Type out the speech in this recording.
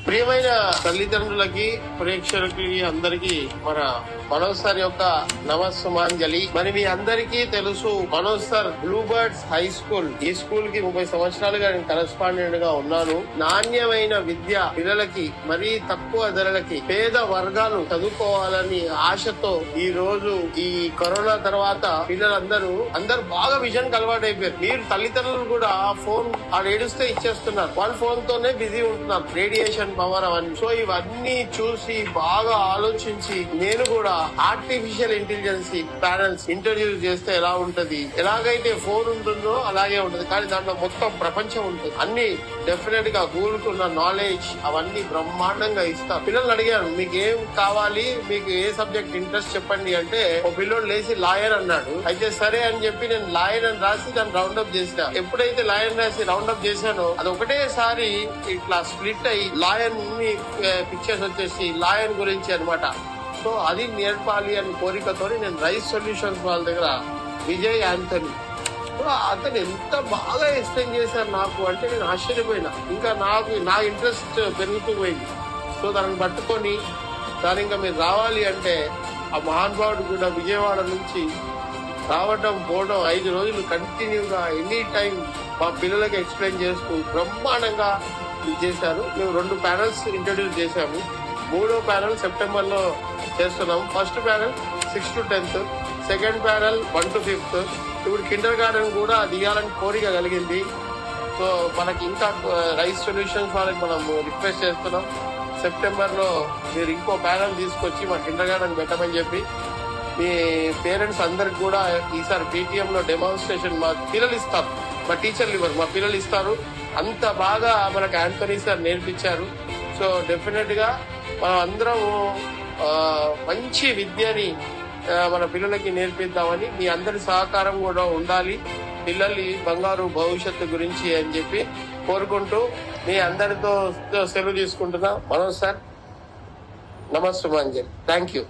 ప్రియమైన తల్లిదండ్రులకి, ప్రేక్షకులకి అందరికి మన మనోజ్ సార్ యొక్క నమస్సుమాంజలి. మరి మీ అందరికీ తెలుసు, Manoj sir blue birds high school, ఈ స్కూల్ కి 30 సంవత్సరాలుగా నేను కరెస్పాండెంట్ గా ఉన్నాను. నాణ్యమైన విద్య పిల్లలకి మరీ తక్కువ ధరలకి పేద వర్గాలు చదువుకోవాలని ఆశతో ఈ రోజు ఈ కరోనా తర్వాత పిల్లలందరూ బాగా విజన్ కి అలవాటు అయిపోయారు. మీరు తల్లిదండ్రులు కూడా ఫోన్ ఆడు ఏడుస్తే ఇచ్చేస్తున్నారు, వాళ్ళ ఫోన్ తోనే బిజీ ఉంటున్నారు, రేడియేషన్ పవర్ అవన్నీ. సో ఇవన్నీ చూసి బాగా ఆలోచించి నేను కూడా ఆర్టిఫిషియల్ ఇంటెలిజెన్స్ ప్యానల్స్ ఇంట్రడ్యూస్ చేస్తే ఎలా ఉంటది, ఎలాగైతే ఫోన్ ఉంటుందో అలాగే ఉంటది, కానీ దాంట్లో మొత్తం ప్రపంచం ఉంటుంది. అన్ని డెఫినెట్ గా కూరుకున్న నాలెడ్జ్ అవన్నీ బ్రహ్మాండంగా ఇస్తారు. పిల్లల్ని అడిగాను, మీకు ఏం కావాలి, మీకు ఏ సబ్జెక్ట్ ఇంట్రెస్ట్ చెప్పండి అంటే, ఒక పిల్లోడు లేచి లాయర్ అన్నాడు. అయితే సరే అని చెప్పి నేను లాయర్ అని రాసి దాన్ని రౌండప్ చేసిన. ఎప్పుడైతే లాయర్ రాసి రౌండప్ చేశానో అది ఒకటేసారి ఇట్లా స్ప్లిట్ అయ్యి లాయర్ పిక్చర్స్ వచ్చేసి లాయర్ గురించి అన్నమాట. సో అది నేర్పాలి అని కోరికతో నేను రైస్ సొల్యూషన్స్ వాళ్ళ దగ్గర విజయ్ యాంథనీ, అతను ఎంత బాగా ఎక్స్ప్లెయిన్ చేశారు నాకు అంటే నేను ఆశ్చర్యపోయినా. ఇంకా నా ఇంట్రెస్ట్ పెరుగుతూ పోయింది. సో దాన్ని పట్టుకొని దాని ఇంకా మీరు రావాలి అంటే ఆ మహానుభావుడు కూడా విజయవాడ నుంచి రావడం పోవడం 5 రోజులు కంటిన్యూగా ఎనీ టైం మా పిల్లలకి ఎక్స్ప్లెయిన్ చేస్తూ బ్రహ్మాండంగా చేశారు. మేము 2 ప్యానల్స్ ఇంట్రడ్యూస్ చేశాము. 3వ ప్యానల్ సెప్టెంబర్ లో చేస్తున్నాం. First panel 6 to 10th, second panel 1 to 5th. ఇప్పుడు కిండర్ గార్డెన్ కూడా దిగాలని కోరిక కలిగింది. సో మనకి ఇంకా రైస్ సొల్యూషన్స్ వాళ్ళకి మనం రిక్వెస్ట్ చేస్తున్నాం, సెప్టెంబర్ లో మీరు ఇంకో ప్యానల్ తీసుకొచ్చి మా కిండర్ గార్డెన్ పెట్టమని చెప్పి మీ పేరెంట్స్ అందరికి కూడా ఈసారి PTM లో డెమాన్స్ట్రేషన్ మా పిల్లలు ఇస్తారు, మా టీచర్లు ఇవ్వరు, మా పిల్లలు ఇస్తారు. అంత బాగా మనకు యాంథనీ సార్ నేర్పించారు. సో డెఫినెట్ గా మనం అందరం మంచి విద్యని మన పిల్లలకి నేర్పిద్దామని మీ అందరి సహకారం కూడా ఉండాలి, పిల్లల్ని బంగారు భవిష్యత్తు గురించి అని చెప్పి కోరుకుంటూ మీ అందరితో సెలవు తీసుకుంటున్నా. మనోజ్ సార్, నమస్సుమాంజలి. Thank you.